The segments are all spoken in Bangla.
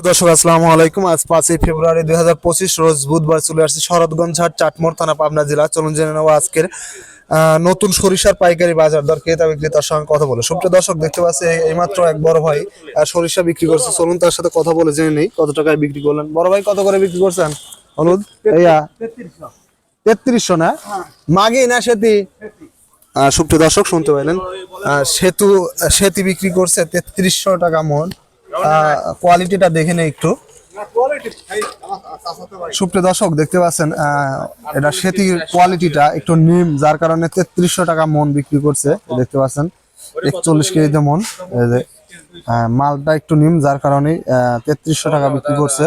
দর্শক আসসালামু আলাইকুম। আজ 5ই ফেব্রুয়ারি 2025 রোজ বুধবার চলে আসছে শরৎগঞ্জ হাট, চাটমোড় থানা, পাবনা জেলা। চলুন জেনে নেব আজকের নতুন সরিষার পাইকারি বাজার দর, ক্রেতা বিক্রেতার সঙ্গে কথা বলে। সুপ্রিয় দর্শক, দেখতে পাচ্ছি এইমাত্র এক বড় ভাই সরিষা বিক্রি করছে। চলুন তার সাথে কথা বলে জেনে নেই কত টাকায় বিক্রি করলেন। বড় ভাই, কত করে বিক্রি করছেন হলুদ? 3300 না? মাগি না সেতি? সুপ্রিয় দর্শক, শুনতে পাইলেন, সেতি বিক্রি করছে 3300 টাকা মন। কোয়ালিটিটা দেখে নেই একটু। সুপ্রিয় দর্শক, দেখতে পাচ্ছেন এটা সেতির কোয়ালিটিটা একটু নিম, যার কারণে 3300 টাকা মন বিক্রি করছে। দেখতে পাচ্ছেন 41 কেজিতে মন। মালটা একটু নিম, যার কারণে 3300 টাকা বিক্রি করছে।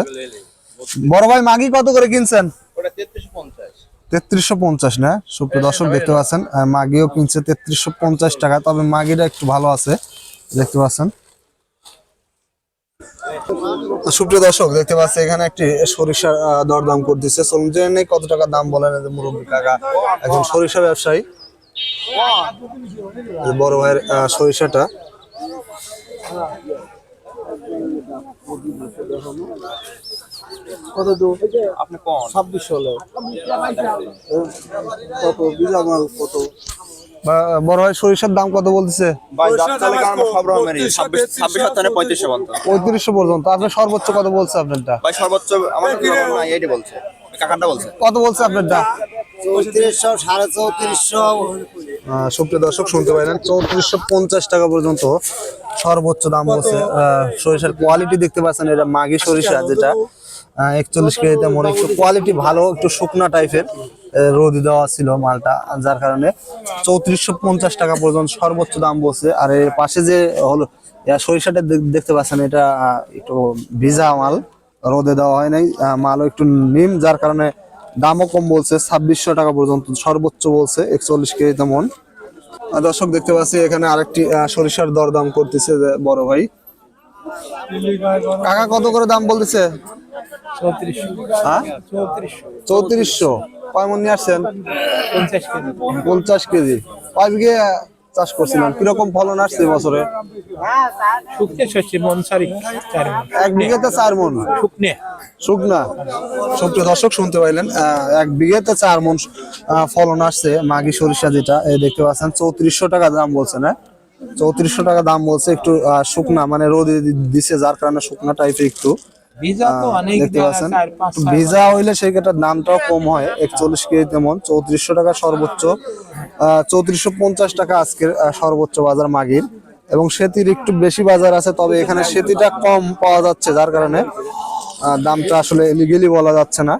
বড় ভাই, মাগি কত করে কিনছেন? 3350 না? সুপ্রিয় দর্শক, দেখতে পাচ্ছেন মাগিও কিনছে 3350 টাকা, তবে মাগিটা একটু ভালো আছে। দেখতে পাচ্ছেন সুপ্রিয় দর্শক, দেখতে পাচ্ছি এখানে একটি সরিষার দরদাম করতেছে। চলুন জেনে নেই কত টাকা দাম বলেন মুরব্বী কাকা, একজন সরিষা ব্যবসায়ী। বড় ভাইয়ের সরিষাটা কত দূর আপনি কোন 26 হলো কত বিঘা মাল কত? বড় ভাই, সরিষার দাম কত বলতেছে? 3500 পর্যন্ত। আপনি সর্বোচ্চ কত বলছে আপনারটা? ভাই সর্বোচ্চ আমাদের এইটা বলছে, কাকারটা বলছে। কত বলছে আপনারটা? 3400 3450। সুপ্রিয় দর্শক, শুনতে পাইলেন 3450 টাকা পর্যন্ত সর্বোচ্চ দাম বলছে। সরিষার কোয়ালিটি দেখতে পাচ্ছেন, এটা মাগি সরিষা, যেটা 41 কেজিতে মনে। একটু কোয়ালিটি ভালো, একটু শুকনা টাইপের, রোদ দেওয়া ছিল মালটা, যার কারণে 3450 টাকা পর্যন্ত সর্বোচ্চ দাম বলছে। আর এর পাশে যে হলো সরিষাটা দেখতে পাচ্ছেন, এটা একটু ভিজা মাল, রোদে দেওয়া হয় নাই, মালও একটু নিম, যার কারণে দামও কম বলছে। 2600 টাকা পর্যন্ত সর্বোচ্চ বলছে 41 কেজিতে মন। দর্শক, দেখতে পাচ্ছি এখানে আরেকটি সরিষার দরদাম করতেছে বড় ভাই। কাকা, কত করে দাম বলতেছে? 3400। কয় মন নিয়ে আসছেন? 50 কেজি। কয় বিঘে চাষ করছিলেন? কিরকম ফলন আসছে বছরে? এক বিঘেতে 4 মন শুকনা। সুপ্রিয় দর্শক, শুনতে পাইলেন এক বিঘেতে 4 মন ফলন আসছে মাগি সরিষা, যেটা দেখতে পাচ্ছেন 3400 টাকা দাম বলছে না? 3400 টাকা দাম বলছে। একটু শুকনা, মানে রোদে দিছে, যার কারণে শুকনা টাইপের একটু দেখতে পাচ্ছেন। ভিজা হইলে সেই ক্ষেত্রে দামটাও কম হয়। 41 কেজিতে মন, 3400 টাকা সর্বোচ্চ, 3450 টাকা আজকের সর্বোচ্চ বাজার মাগির। এবং সেতির একটু বেশি বাজার আছে, তবে এখানে সেতিটা কম পাওয়া যাচ্ছে, যার কারণে দামটা আসলে লিগেলি বলা যাচ্ছে না।